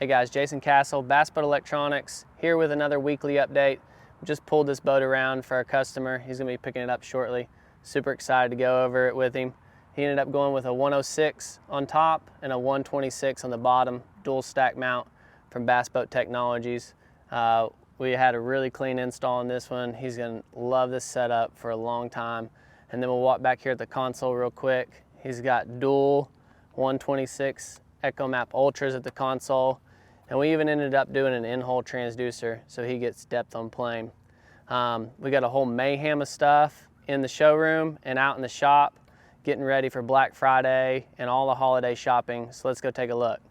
Hey guys, Jason Castle, Bass Boat Electronics, here with another weekly update. We just pulled this boat around for our customer. He's going to be picking it up shortly. Super excited to go over it with him. He ended up going with a 106 on top and a 126 on the bottom, dual stack mount from BassBoatElectronics. We had a really clean install on this one. He's going to love this setup for a long time. And then we'll walk back here at the console real quick. He's got dual 126 EchoMap Ultras at the console. And we even ended up doing an in-hole transducer so he gets depth on plane. We got a whole mayhem of stuff in the showroom and out in the shop, getting ready for Black Friday and all the holiday shopping. So let's go take a look.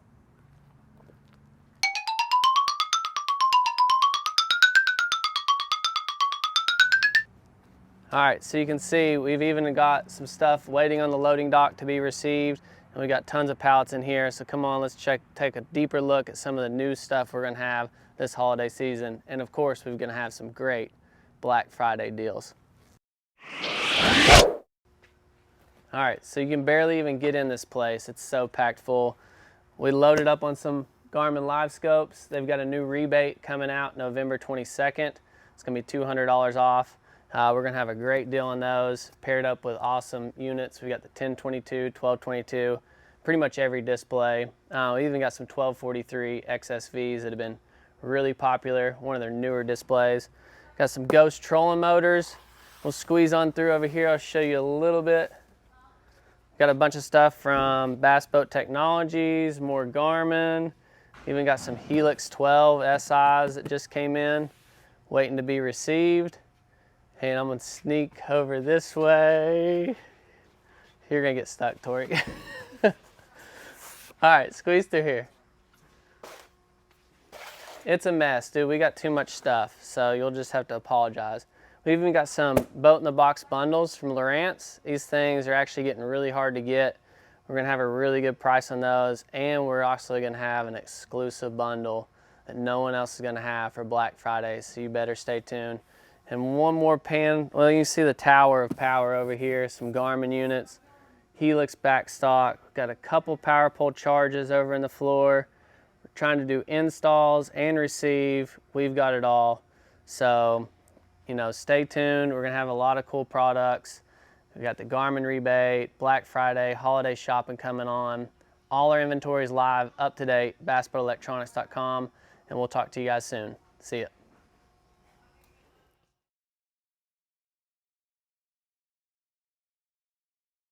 All right, so you can see we've even got some stuff waiting on the loading dock to be received. And we got tons of pallets in here, so come on, let's take a deeper look at some of the new stuff we're gonna have this holiday season. And of course, we're gonna have some great Black Friday deals. All right, so you can barely even get in this place. It's so packed full. We loaded up on some Garmin live scopes. They've got a new rebate coming out November 22nd. It's gonna be $200 off. We're gonna have a great deal on those, paired up with awesome units. We got the 1022, 1222, pretty much every display. We even got some 1243 XSVs that have been really popular, one of their newer displays. Got some Ghost trolling motors. We'll squeeze on through over here. I'll show you a little bit. Got a bunch of stuff from BassBoatElectronics, more Garmin. Even got some Helix 12 SIs that just came in, waiting to be received. And I'm gonna sneak over this way. You're gonna get stuck, Tori. All right, squeeze through here. It's a mess, dude. We got too much stuff, so you'll just have to apologize. We've even got some boat-in-the-box bundles from Lowrance. These things are actually getting really hard to get. We're gonna have a really good price on those, and we're also gonna have an exclusive bundle that no one else is gonna have for Black Friday, so you better stay tuned. And one more pan, well, you can see the tower of power over here, some Garmin units, Helix backstock, got a couple power pole charges over in the floor. We're trying to do installs and receive. We've got it all. So, you know, stay tuned. We're gonna have a lot of cool products. We got the Garmin rebate, Black Friday, holiday shopping coming on. All our inventory is live, up to date, BassBoatElectronics.com, and we'll talk to you guys soon. See ya.